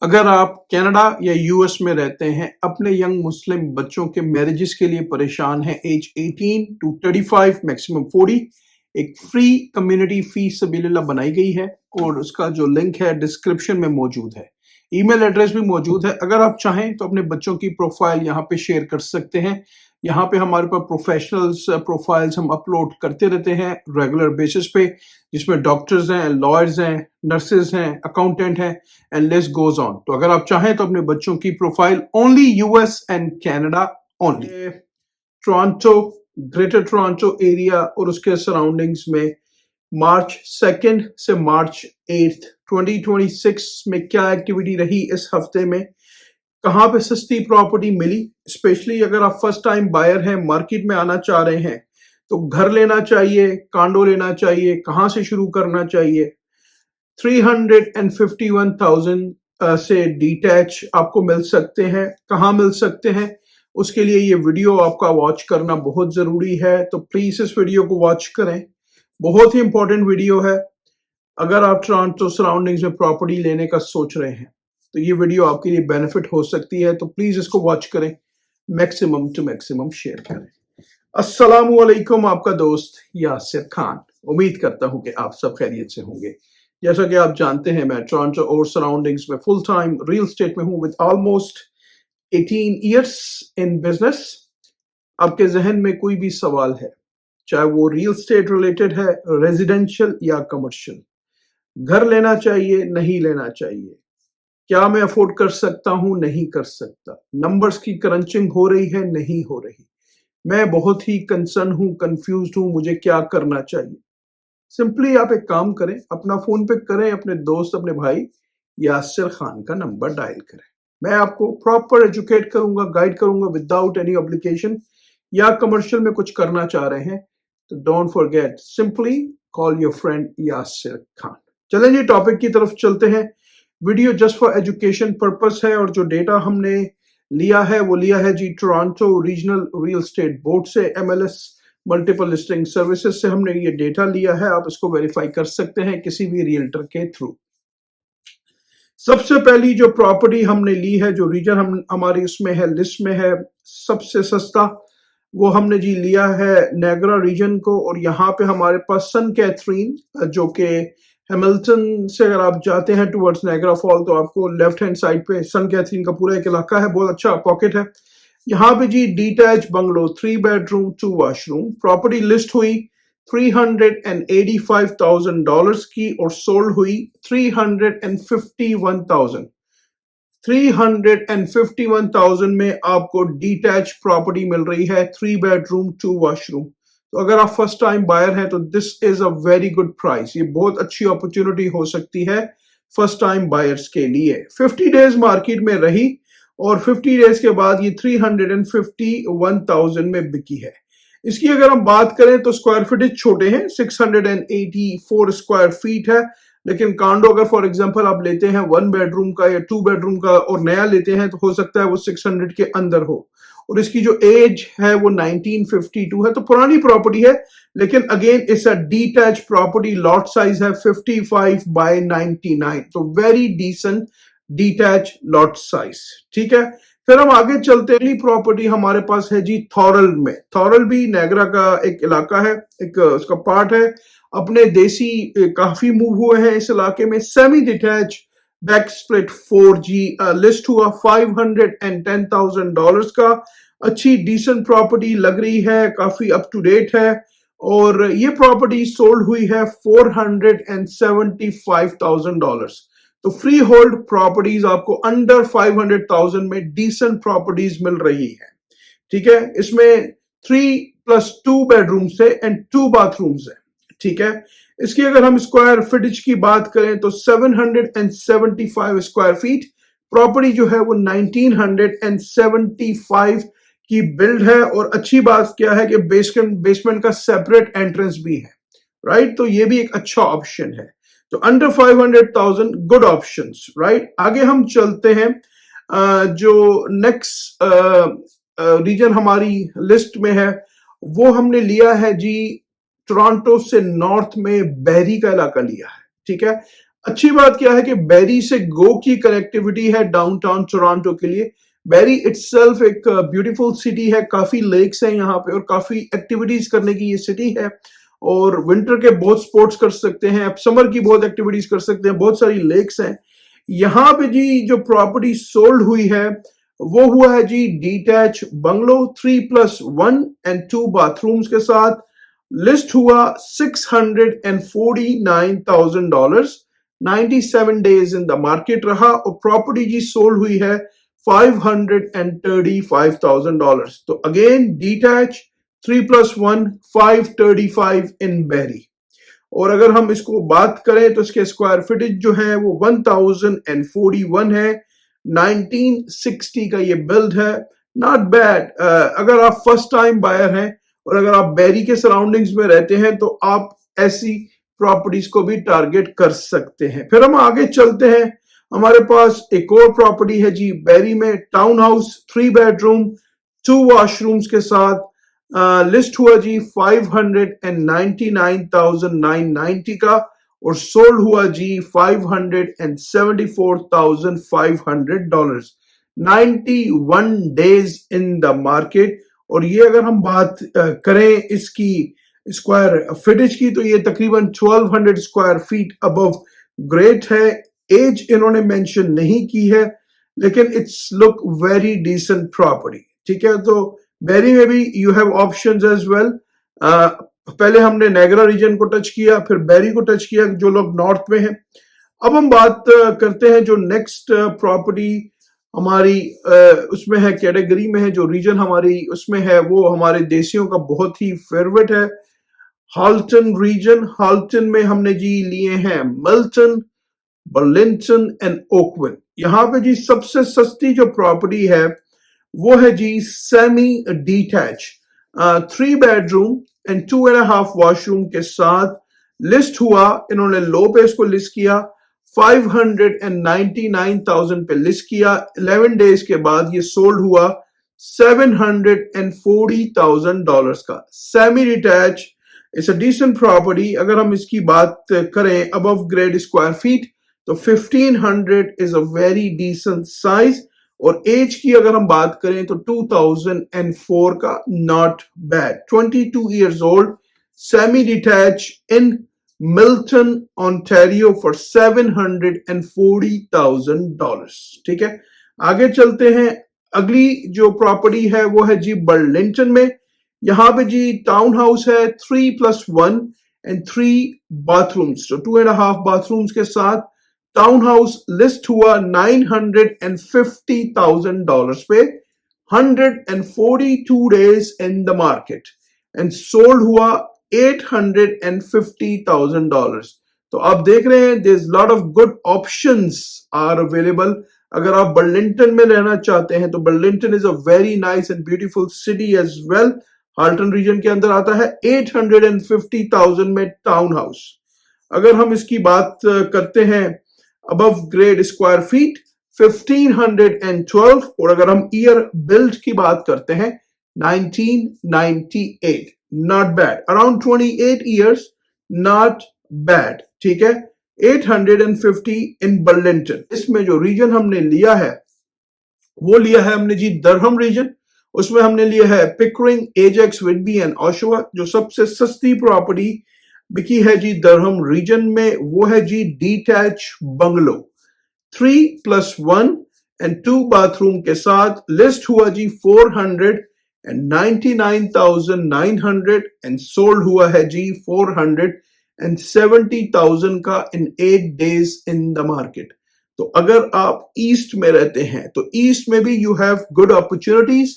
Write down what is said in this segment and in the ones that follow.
अगर आप कनाडा या यूएस में रहते हैं, अपने यंग मुस्लिम बच्चों के मैरिजेस के लिए परेशान हैं, एज 18 टू 35 मैक्सिमम 40, एक फ्री कम्युनिटी फी सबीलिल्लाह बनाई गई है और उसका जो लिंक है डिस्क्रिप्शन में मौजूद है। ईमेल एड्रेस भी मौजूद है। अगर आप चाहें तो अपने बच्चों की प्रोफाइल यहाँ पे शेयर कर सकते हैं। यहाँ पे हमारे पास प्रोफेशनल्स प्रोफाइल्स हम अपलोड करते रहते हैं रेगुलर बेसिस पे, जिसमें डॉक्टर्स हैं, लॉयर्स हैं, नर्सेज हैं, अकाउंटेंट हैं एंड लिस्ट गोज ऑन। तो अगर आप चाहें तो अपने बच्चों की profile only US and Canada only, Toronto, greater Toronto area और उसके सराउंडिंग्स में मार्च 2 से मार्च 8 2026 में क्या एक्टिविटी रही, इस हफ्ते में कहाँ पे सस्ती प्रॉपर्टी मिली। स्पेशली अगर आप फर्स्ट टाइम बायर हैं, मार्केट में आना चाह रहे हैं, तो घर लेना चाहिए, कांडो लेना चाहिए, कहाँ से शुरू करना चाहिए। 351,000 से डिटैच आपको मिल सकते हैं। कहाँ मिल सकते हैं, उसके लिए ये वीडियो आपका वॉच करना बहुत ज़रूरी है। तो प्लीज़ इस वीडियो को वॉच करें, बहुत ही इंपॉर्टेंट वीडियो है। अगर आप टोरंटो सराउंडिंग्स में प्रॉपर्टी लेने का सोच रहे हैं तो ये वीडियो आपके लिए बेनिफिट हो सकती है। तो प्लीज़ इसको वॉच करें, मैक्सिमम टू मैक्सिमम शेयर करें। अस्सलामु अलैकुम, आपका दोस्त यासिर खान। उम्मीद करता हूं कि आप सब खैरियत से होंगे। जैसा कि आप जानते हैं, मैं टोरंटो और सराउंडिंग्स में फुल टाइम रियल एस्टेट में हूं with almost 18 years in business. आपके जहन में कोई भी सवाल है, चाहे वो रियल एस्टेट रिलेटेड है, रेजिडेंशियल या कमर्शियल, घर लेना चाहिए, नहीं लेना चाहिए, क्या मैं अफोर्ड कर सकता हूं, नहीं कर सकता, नंबर्स की क्रंचिंग हो रही है, नहीं हो रही, मैं बहुत ही कंसर्न हूं, कंफ्यूज्ड हूं, मुझे क्या करना चाहिए। सिंपली आप एक काम करें, अपना फोन पे करें, अपने दोस्त, अपने भाई यासिर खान का नंबर डायल करें। मैं आपको प्रॉपर एजुकेट करूंगा, गाइड करूंगा विदाउट एनी ऑब्लिगेशन। या कमर्शियल में कुछ करना चाह रहे हैं तो don't forget, simply call your friend Yasir Khan. चलें जी, टॉपिक की तरफ चलते हैं। Video just for education purpose है और जो डेटा हमने लिया है वो लिया है जी Toronto regional real estate board से, MLS मल्टीपल लिस्टिंग सर्विसेज से हमने ये डेटा लिया है। आप इसको वेरीफाई कर सकते हैं किसी भी रियल्टर के थ्रू। सबसे पहली जो प्रॉपर्टी हमने ली है, जो रीजन हम हमारी इसमें है, लिस्ट में है सबसे सस्ता, वो हमने जी लिया है नायग्रा रीजन को। और यहाँ पे हमारे पास सन कैथरीन, जो कि हैमिल्टन से अगर आप जाते हैं टुवर्ड्स नायग्रा फॉल तो आपको लेफ्ट हैंड साइड पे सन कैथरीन का पूरा एक इलाका है, बहुत अच्छा पॉकेट है। यहाँ पे जी detach bungalow, 3 bedroom 2 washroom, property list हुई $385,000 की और सोल्ड हुई 351,000 में आपको डिटैच प्रॉपर्टी मिल रही है, 3 बेडरूम 2 वॉशरूम। तो अगर आप फर्स्ट टाइम बायर हैं तो this is a very good price, ये बहुत अच्छी अपॉर्चुनिटी हो सकती है फर्स्ट टाइम बायर्स के लिए। 50 डेज मार्केट में रही और 50 डेज के बाद ये 351,000 में बिकी है। इसकी अगर हम बात करें तो स्क्वायर फीटेज छोटे हैं, 684 स्क्वायर फीट है। लेकिन कांडो अगर फॉर एग्जांपल आप लेते हैं 1 बेडरूम का या 2 बेडरूम का और नया लेते हैं तो हो सकता है वो 600 के अंदर हो। और इसकी जो एज है वो 1952 है, तो पुरानी प्रॉपर्टी है। लेकिन again it's a detach property, lot size है 55 बाय 99, तो very decent detach lot size. ठीक है, फिर हम आगे चलते हैं। प्रॉपर्टी हमारे पास है जी थॉरल में। थॉरल भी नायग्रा का एक इलाका है, एक उसका पार्ट है। अपने देसी काफी मूव हुए हैं इस इलाके में। Semi detach back split 4G list हुआ $510,000 का। अच्छी डिसेंट प्रॉपर्टी लग रही है, काफी अप टू डेट है। और ये प्रॉपर्टी सोल्ड हुई है $475,000। तो फ्री होल्ड प्रॉपर्टीज आपको अंडर 500,000 में डिसेंट प्रॉपर्टीज मिल रही है। ठीक है, इसमें 3+2 बेडरूम्स है एंड 2 बाथरूम्स है। ठीक है, इसकी अगर हम स्क्वायर फीटेज की बात करें तो 775 स्क्वायर फीट प्रॉपर्टी जो है वो 1975 की बिल्ड है। और अच्छी बात क्या है कि बेसमेंट का सेपरेट एंट्रेंस भी है, राइट। तो ये भी एक अच्छा ऑप्शन है। तो अंडर 500,000 गुड ऑप्शंस, राइट। आगे हम चलते हैं। जो नेक्स्ट रीजन हमारी लिस्ट में है वो हमने लिया है जी टोरंटो से नॉर्थ में बहरी का इलाका लिया है। ठीक है, अच्छी बात क्या है कि बैरी से गो की कनेक्टिविटी है डाउनटाउन टोरंटो के लिए। बैरी इटसेल्फ एक ब्यूटीफुल सिटी है, काफी लेक्स हैं यहाँ पे और काफी एक्टिविटीज करने की ये सिटी है। और विंटर के बहुत स्पोर्ट्स कर सकते हैं, आप समर की बहुत एक्टिविटीज कर सकते हैं, बहुत सारी लेक्स हैं यहाँ पे जी। जो प्रॉपर्टी सोल्ड हुई है वो हुआ है जी डिटैच बंगलो 3+1 एंड 2 बाथरूम्स के साथ। लिस्ट हुआ $649,000, 97 डेज इन द मार्केट रहा और प्रॉपर्टी जी सोल्ड हुई है $535,000। तो अगेन डिटैच 3+1 535 इन बैरी। और अगर हम इसको बात करें तो इसके स्क्वायर फीटेज जो है वो 1041 है। 1960 का ये बिल्ड है, नॉट बैड। अगर आप फर्स्ट टाइम बायर हैं और अगर आप बैरी के सराउंडिंग्स में रहते हैं तो आप ऐसी प्रॉपर्टीज को भी टारगेट कर सकते हैं। फिर हम आगे चलते हैं, हमारे पास एक और प्रॉपर्टी है जी बैरी में, टाउन हाउस 3 बेडरूम 2 वॉशरूम्स के साथ। लिस्ट हुआ जी 599,990 का और सोल्ड हुआ जी $574,500, 91 डेज इन द मार्केट। और ये अगर हम बात करें इसकी स्क्वायर फीटेज की तो ये तकरीबन 1200 स्क्वायर फीट अबव ग्रेड है। एज इन्होंने मेंशन नहीं की है लेकिन it's look very decent property, ठीक है। तो बैरी में भी you have options as well. पहले हमने नायग्रा रीजन को टच किया, फिर बैरी को टच किया जो लोग नॉर्थ में हैं। अब हम बात करते हैं जो नेक्स्ट प्रॉपर्टी हमारी उसमें है, कैटेगरी में है, जो रीजन हमारी उसमें है वो हमारे देसियों का बहुत ही फेवरेट है, हाल्टन रीजन। हाल्टन में हमने जी लिए हैं मिल्टन, बर्लिंटन एंड ओकविल। यहाँ पे जी सबसे सस्ती जो प्रॉपर्टी है वो है जी semi detach 3 bedroom and 2.5 washroom के साथ। लिस्ट हुआ, इन्होंने लो पे इसको लिस्ट किया, 599,000 पे लिस्ट किया। 11 डेज के बाद ये सोल्ड हुआ $740,000 का। Semi detach it's a decent property. अगर हम इसकी बात करें अबव ग्रेड स्क्वायर फीट तो 1500 is a very decent size. और एज की अगर हम बात करें तो 2004 का, not bad. 22 years old, semi detach in Milton Ontario for $740,000, ठीक है। आगे चलते हैं, अगली जो प्रॉपर्टी है वो है जी बर्लिंटन में। यहां पे जी टाउन हाउस है 3+1 एंड 3 बाथरूम्स, तो 2.5 बाथरूम्स के साथ। टाउन हाउस लिस्ट हुआ $950,000 पे, 142 days in the market and sold हुआ $850,000। तो आप देख रहे हैं there is lot of good options are available. अगर आप बर्लिंटन में रहना चाहते हैं तो Burlington is a very nice and beautiful city as well. Halton region के अंदर आता है। 850,000 में टाउन हाउस। अगर हम इसकी बात करते हैं अबव ग्रेड स्क्वायर फीट 1512, और अगर हम ईयर बिल्ड की बात करते हैं 1998, not bad. Around 28 years, not bad, ठीक है। 850 इन बर्लिंटन। इसमें जो रीजन हमने लिया है वो लिया है हमने जी दरहम रीजन। उसमें हमने लिया है पिकरिंग, एजेक्स, विडबी एंड ओशुआ। जो सबसे सस्ती प्रॉपर्टी बिकी है जी दरहम रीजन में वो है जी डिटैच बंगलो 3+1 एंड 2 बाथरूम के साथ। लिस्ट हुआ जी 499,900 एंड सोल्ड हुआ है जी 470,000 का इन 8 डेज इन द मार्केट। तो अगर आप ईस्ट में रहते हैं तो ईस्ट में भी you have good opportunities.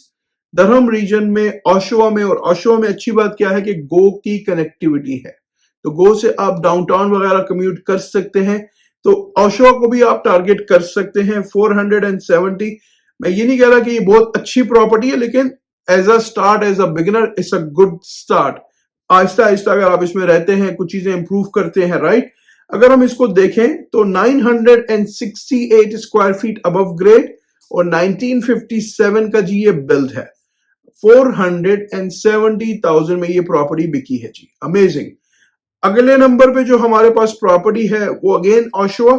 Durham region में, ओशुआ में, और ओशुआ में अच्छी बात क्या है कि गो की कनेक्टिविटी है, तो गो से आप डाउनटाउन वगैरह कम्यूट कर सकते हैं। तो ओशुआ को भी आप टारगेट कर सकते हैं 470। मैं ये नहीं कह रहा कि ये बहुत अच्छी प्रॉपर्टी है, लेकिन as a start, as a beginner, it's a good start. आहिस्ता आहिस्ता अगर आप इसमें रहते हैं, कुछ चीजें इंप्रूव करते हैं, राइट। अगर हम इसको देखें तो 968 स्क्वायर फीट अबव ग्रेड और 1957 का जी ये बिल्ड है। 470,000 में ये प्रॉपर्टी बिकी है जी, अमेजिंग। अगले नंबर पे जो हमारे पास प्रॉपर्टी है वो again Oshawa.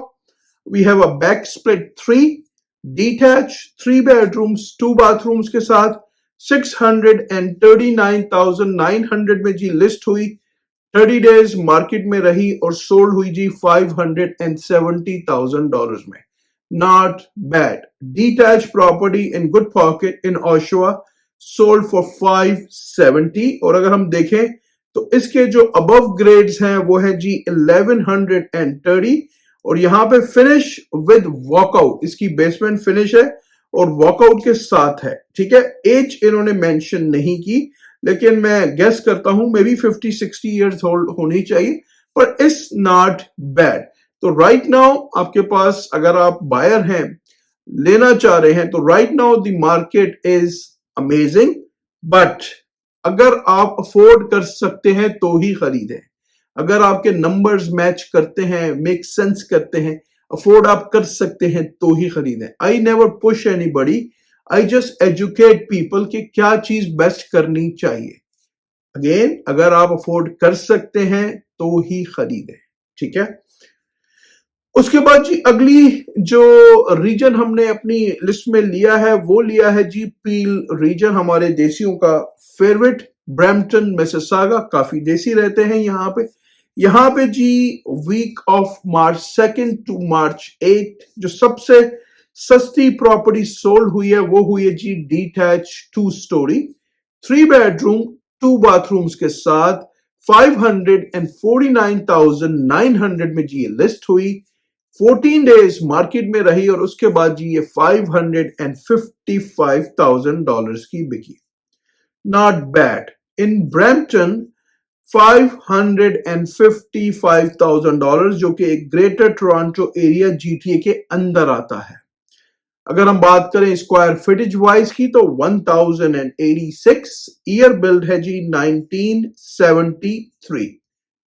We have a back split 3 detach 3 bedrooms 2 bathrooms के साथ 639,900 में जी लिस्ट हुई। 30 डेज मार्केट में रही और सोल्ड हुई जी $570,000 में। Not bad. Detach property in good pocket in Oshawa sold for 570। और अगर हम देखें तो इसके जो अबव ग्रेड्स हैं वो है जी 1130 और यहां पे फिनिश विद वॉकआउट, इसकी बेसमेंट फिनिश है और वॉकआउट के साथ है। ठीक है, एज इन्होंने मेंशन नहीं की लेकिन मैं गेस करता हूं मे बी 50-60 इयर्स ओल्ड होनी चाहिए, पर इट्स नॉट बैड। तो राइट नाउ आपके पास अगर आप बायर हैं, लेना चाह रहे हैं, तो right now the market is amazing, but अगर आप अफोर्ड कर सकते हैं तो ही खरीदें। अगर आपके नंबर्स मैच करते हैं, मेक सेंस करते हैं, अफोर्ड आप कर सकते हैं तो ही खरीदें। I never push anybody, I just educate people कि क्या चीज बेस्ट करनी चाहिए। अगेन अगर आप अफोर्ड कर सकते हैं तो ही खरीदें। ठीक है, उसके बाद जी अगली जो रीजन हमने अपनी लिस्ट में लिया है वो लिया है जी पील रीजन, हमारे देसियों का फेवरेट। ब्रैम्पटन मिसिसागा, काफी देसी रहते हैं यहाँ पे जी वीक ऑफ मार्च 2 टू मार्च 8 जो सबसे सस्ती प्रॉपर्टी सोल्ड हुई है वो हुई है जी डिटैच 2 स्टोरी 3 बेडरूम 2 bathrooms के साथ 549,900 में जी लिस्ट हुई। 14 डेज मार्केट में रही और उसके बाद जी ये $555,000 की बिकी। Not bad. इन ब्रैम्पटन $555,000 जो कि एक ग्रेटर टोरंटो एरिया GTA के अंदर आता है। अगर हम बात करें स्क्वायर फीटेज वाइज की तो 1086, ईयर बिल्ड है जी 1973।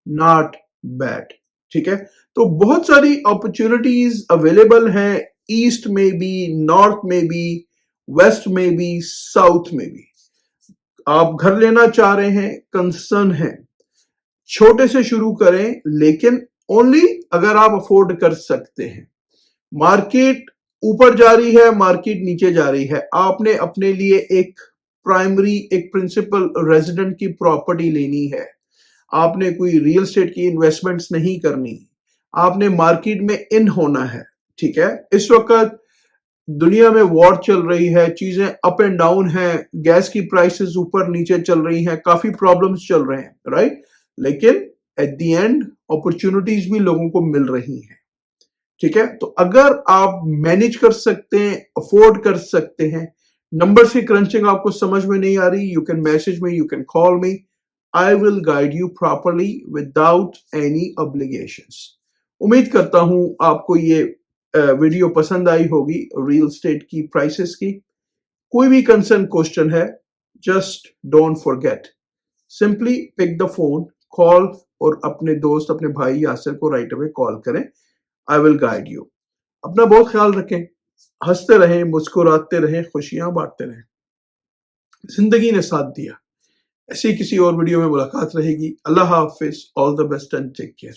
Not bad. ठीक है, तो बहुत सारी अपॉर्चुनिटीज अवेलेबल हैं, ईस्ट में भी, नॉर्थ में भी, वेस्ट में भी, साउथ में भी। आप घर लेना चाह रहे हैं, कंसर्न है, छोटे से शुरू करें लेकिन ओनली अगर आप अफोर्ड कर सकते हैं। मार्केट ऊपर जा रही है, मार्केट नीचे जा रही है, आपने अपने लिए एक प्राइमरी, एक प्रिंसिपल रेजिडेंट की प्रॉपर्टी लेनी है, आपने कोई रियल एस्टेट की इन्वेस्टमेंट्स नहीं करनी, आपने मार्केट में इन होना है। ठीक है, इस वक्त दुनिया में वॉर चल रही है, चीजें अप एंड डाउन है, गैस की प्राइसेस ऊपर नीचे चल रही हैं, काफी प्रॉब्लम्स चल रहे हैं, राइट, लेकिन एट द एंड अपॉर्चुनिटीज भी लोगों को मिल रही हैं। ठीक है, तो अगर आप मैनेज कर सकते हैं, अफोर्ड कर सकते हैं, नंबर की क्रंचिंग आपको समझ में नहीं आ रही, you can message me, you can call me, I will guide you properly without any obligations. उम्मीद करता हूं आपको ये वीडियो पसंद आई होगी रियल एस्टेट की प्राइसेस की। कोई भी कंसर्न क्वेश्चन है, just don't forget, simply pick the phone, call और अपने दोस्त, अपने भाई यासिर को राइट अवे कॉल करें। I will guide you. अपना बहुत ख्याल रखें, हंसते रहें, मुस्कुराते रहें, खुशियां बांटते रहें। जिंदगी ने साथ दिया। ऐसी किसी और वीडियो में मुलाकात रहेगी। अल्लाह हाफिज, all the best and take care.